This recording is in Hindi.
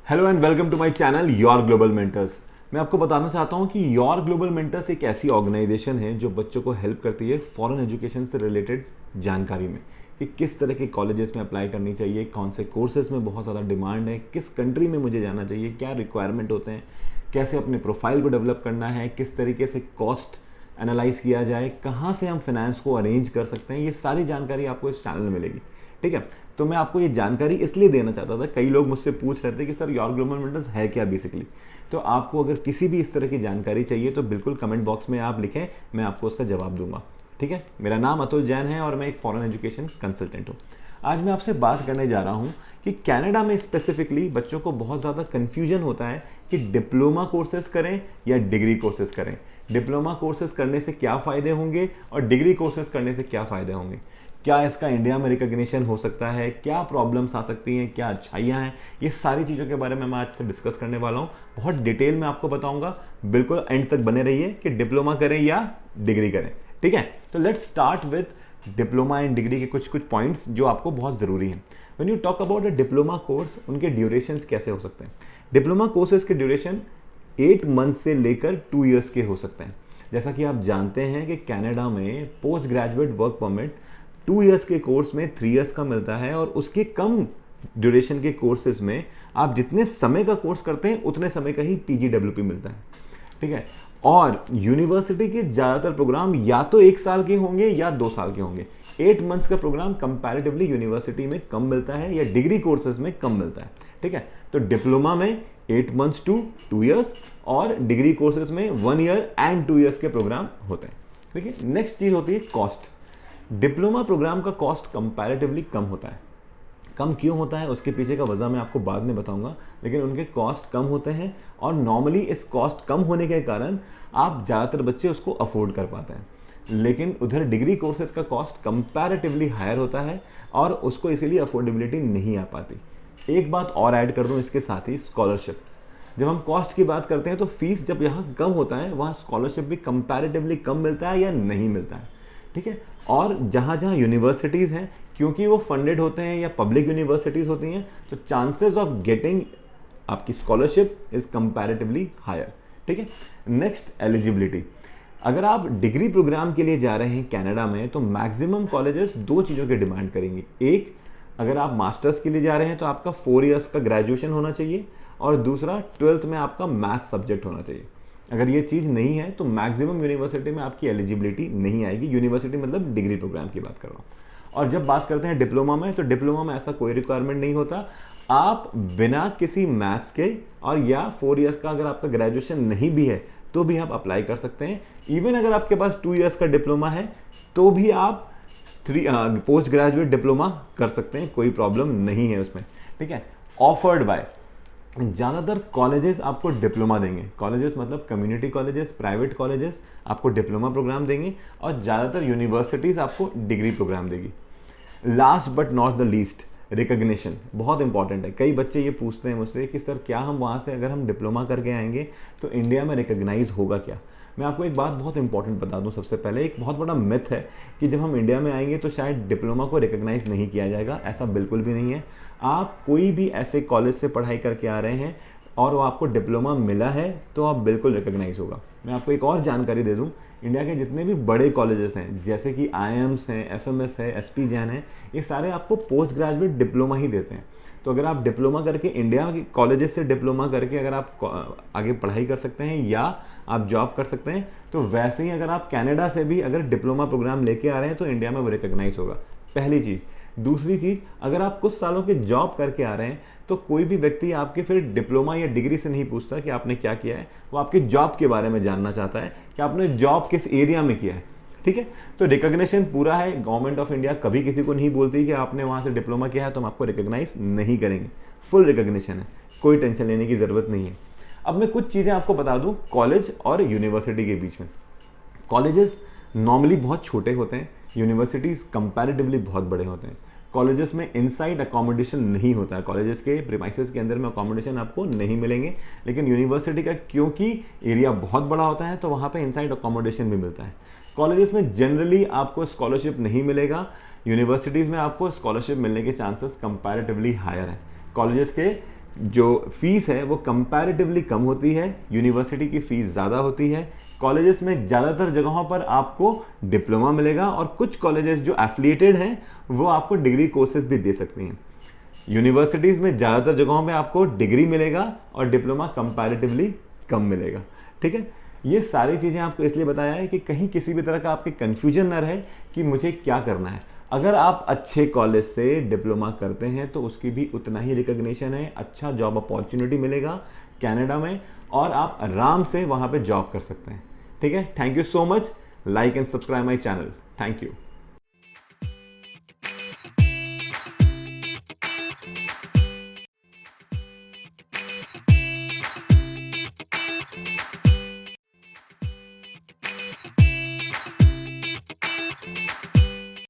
Hello and welcome to my channel your global mentors. मैं आपको बताना चाहता हूं कि योर ग्लोबल मेंटर्स एक ऐसी ऑर्गेनाइजेशन है जो बच्चों को हेल्प करती है फॉरेन एजुकेशन से रिलेटेड जानकारी में, कि किस तरह के कॉलेजेस में अप्लाई करनी चाहिए, कौन से कोर्सेज में बहुत ज़्यादा डिमांड है, किस कंट्री में मुझे जाना चाहिए, क्या रिक्वायरमेंट होते हैं, कैसे अपने प्रोफाइल को डेवलप करना है, किस तरीके से कॉस्ट एनालाइज किया जाए, कहाँ से हम फाइनेंस को अरेंज कर सकते हैं। ये सारी जानकारी आपको इस चैनल में मिलेगी। ठीक है, तो मैं आपको ये जानकारी इसलिए देना चाहता था, कई लोग मुझसे पूछ रहे थे कि सर योर ग्लोबल मेंटर्स है क्या बेसिकली। तो आपको अगर किसी भी इस तरह की जानकारी चाहिए तो बिल्कुल कमेंट बॉक्स में आप लिखें, मैं आपको उसका जवाब दूंगा। ठीक है, मेरा नाम अतुल जैन है और मैं एक फॉरेन एजुकेशन कंसल्टेंट हूँ। आज मैं आपसे बात करने जा रहा हूँ कि कनाडा में स्पेसिफिकली बच्चों को बहुत ज़्यादा कन्फ्यूजन होता है कि डिप्लोमा कोर्सेज करें या डिग्री कोर्सेज करें। डिप्लोमा कोर्सेज करने से क्या फ़ायदे होंगे और डिग्री कोर्सेज करने से क्या फ़ायदे होंगे, क्या इसका इंडिया में रिकॉग्निशन हो सकता है, क्या प्रॉब्लम्स आ सकती हैं, क्या अच्छाइयाँ हैं। ये सारी चीज़ों के बारे में मैं आज से डिस्कस करने वाला हूँ। बहुत डिटेल में आपको बताऊंगा, बिल्कुल एंड तक बने रहिए कि डिप्लोमा करें या डिग्री करें। ठीक है, तो let's start with diploma and degree के कुछ पॉइंट्स जो आपको बहुत ज़रूरी हैं। When you talk about a diploma course, उनके ड्यूरेशन कैसे हो सकते हैं। डिप्लोमा कोर्सेज के ड्यूरेशन 8 मंथ से लेकर 2 ईयर्स के हो सकते हैं। जैसा कि आप जानते हैं कि कनाडा में post graduate work permit 2 years के कोर्स में 3 ईयर्स का मिलता है, और उसके कम ड्यूरेशन के कोर्सेज में आप जितने समय का कोर्स करते हैं उतने समय का ही PGWP मिलता है। ठीक है, और यूनिवर्सिटी के ज़्यादातर प्रोग्राम या तो 1 साल के होंगे या 2 साल के होंगे। 8 मंथ्स का प्रोग्राम कंपैरेटिवली यूनिवर्सिटी में कम मिलता है या डिग्री कोर्सेज में कम मिलता है। ठीक है, तो डिप्लोमा में 8 मंथ्स टू 2 ईयर्स और डिग्री कोर्सेज में 1 ईयर एंड 2 ईयर्स के प्रोग्राम होते हैं। ठीक है, नेक्स्ट चीज़ होती है कॉस्ट। डिप्लोमा प्रोग्राम का कॉस्ट कंपैरेटिवली कम होता है। कम क्यों होता है उसके पीछे का वजह मैं आपको बाद में बताऊंगा, लेकिन उनके कॉस्ट कम होते हैं और नॉर्मली इस कॉस्ट कम होने के कारण आप ज़्यादातर बच्चे उसको अफोर्ड कर पाते हैं। लेकिन उधर डिग्री कोर्सेज का कॉस्ट कंपैरेटिवली हायर होता है और उसको इसीलिए अफोर्डेबिलिटी नहीं आ पाती। एक बात और ऐड कर दूं इसके साथ ही, स्कॉलरशिप्स। जब हम कॉस्ट की बात करते हैं तो फीस जब यहाँ कम होता है वहाँ स्कॉलरशिप भी कंपैरेटिवली कम मिलता है या नहीं मिलता है। ठीक है, और जहाँ जहाँ यूनिवर्सिटीज़ हैं, क्योंकि वो फंडेड होते हैं या पब्लिक यूनिवर्सिटीज़ होती हैं, तो चांसेस ऑफ गेटिंग आपकी स्कॉलरशिप इज़ कंपैरेटिवली हायर। ठीक है, नेक्स्ट एलिजिबिलिटी। अगर आप डिग्री प्रोग्राम के लिए जा रहे हैं कनाडा में तो मैक्सिमम कॉलेजेस 2 चीज़ों की डिमांड करेंगी। एक, अगर आप मास्टर्स के लिए जा रहे हैं तो आपका 4 ईयर्स का ग्रेजुएशन होना चाहिए, और दूसरा 12th में आपका मैथ्स सब्जेक्ट होना चाहिए। अगर ये चीज़ नहीं है तो मैक्सिमम यूनिवर्सिटी में आपकी एलिजिबिलिटी नहीं आएगी। यूनिवर्सिटी मतलब डिग्री प्रोग्राम की बात कर रहा हूँ। और जब बात करते हैं डिप्लोमा में, तो डिप्लोमा में ऐसा कोई रिक्वायरमेंट नहीं होता। आप बिना किसी मैथ्स के और या 4 ईयर्स का अगर आपका ग्रेजुएशन नहीं भी है तो भी आप अप्लाई कर सकते हैं। इवन अगर आपके पास 2 ईयर्स का डिप्लोमा है तो भी आप पोस्ट ग्रेजुएट डिप्लोमा कर सकते हैं, कोई प्रॉब्लम नहीं है उसमें। ठीक है, ऑफर्ड बाय ज़्यादातर कॉलेजेस आपको डिप्लोमा देंगे। कॉलेजेस मतलब कम्युनिटी कॉलेजेस, प्राइवेट कॉलेजेस आपको डिप्लोमा प्रोग्राम देंगे, और ज़्यादातर यूनिवर्सिटीज़ आपको डिग्री प्रोग्राम देगी। Last but not the least, recognition बहुत इंपॉर्टेंट है। कई बच्चे ये पूछते हैं मुझसे कि सर क्या हम वहाँ से अगर हम डिप्लोमा करके आएंगे तो इंडिया में रिकग्नाइज होगा क्या। मैं आपको एक बात बहुत इंपॉर्टेंट बता दूं। सबसे पहले एक बहुत बड़ा मिथ है कि जब हम इंडिया में आएंगे तो शायद डिप्लोमा को रिकग्नाइज नहीं किया जाएगा। ऐसा बिल्कुल भी नहीं है। आप कोई भी ऐसे कॉलेज से पढ़ाई करके आ रहे हैं और वो आपको डिप्लोमा मिला है तो आप बिल्कुल रिकग्नाइज होगा। मैं आपको एक और जानकारी दे दूं, इंडिया के जितने भी बड़े कॉलेजेस हैं जैसे कि IIMs हैं, FMS है, SP जैन है, ये सारे आपको पोस्ट ग्रेजुएट डिप्लोमा ही देते हैं। तो अगर आप डिप्लोमा करके इंडिया के कॉलेजेस से डिप्लोमा करके अगर आप आगे पढ़ाई कर सकते हैं या आप जॉब कर सकते हैं, तो वैसे ही अगर आप कनाडा से भी अगर डिप्लोमा प्रोग्राम लेके आ रहे हैं तो इंडिया में वो रिकग्नाइज होगा। पहली चीज़। दूसरी चीज़, अगर आप कुछ सालों के जॉब करके आ रहे हैं तो कोई भी व्यक्ति आपके फिर डिप्लोमा या डिग्री से नहीं पूछता कि आपने क्या किया है, वो आपके जॉब के बारे में जानना चाहता है कि आपने जॉब किस एरिया में किया है। ठीक है, तो रिकग्निशन पूरा है। गवर्नमेंट ऑफ इंडिया कभी किसी को नहीं बोलती कि आपने वहाँ से डिप्लोमा किया है तो हम आपको रिकग्नाइज नहीं करेंगे। फुल रिकग्निशन है, कोई टेंशन लेने की ज़रूरत नहीं है। अब मैं कुछ चीज़ें आपको बता दूं कॉलेज और यूनिवर्सिटी के बीच में। कॉलेजेस नॉर्मली बहुत छोटे होते हैं, यूनिवर्सिटीज़ कंपैरेटिवली बहुत बड़े होते हैं। कॉलेजेस में इनसाइड अकोमोडेशन नहीं होता है, कॉलेजेस के प्रीमाइसेस के अंदर में अकोमोडेशन आपको नहीं मिलेंगे। लेकिन यूनिवर्सिटी का क्योंकि एरिया बहुत बड़ा होता है तो वहाँ पे इनसाइड अकोमोडेशन भी मिलता है। कॉलेजेस में जनरली आपको स्कॉलरशिप नहीं मिलेगा, यूनिवर्सिटीज़ में आपको स्कॉलरशिप मिलने के चांसेस कंपैरेटिवली हायर हैं। कॉलेजेस के जो फीस है वो कंपैरेटिवली कम होती है, यूनिवर्सिटी की फीस ज़्यादा होती है। कॉलेजेस में ज़्यादातर जगहों पर आपको डिप्लोमा मिलेगा और कुछ कॉलेजेस जो एफिलिएटेड हैं वो आपको डिग्री कोर्सेज भी दे सकती हैं। यूनिवर्सिटीज़ में ज़्यादातर जगहों में आपको डिग्री मिलेगा और डिप्लोमा कंपैरेटिवली कम मिलेगा। ठीक है, ये सारी चीज़ें आपको इसलिए बताया है कि कहीं किसी भी तरह का आपके कन्फ्यूजन ना रहे कि मुझे क्या करना है। अगर आप अच्छे कॉलेज से डिप्लोमा करते हैं तो उसकी भी उतना ही रिकॉग्निशन है, अच्छा जॉब अपॉर्चुनिटी मिलेगा कनाडा में और आप आराम से वहाँ पे जॉब कर सकते हैं। ठीक है, thank you so much, like and subscribe my channel, thank you.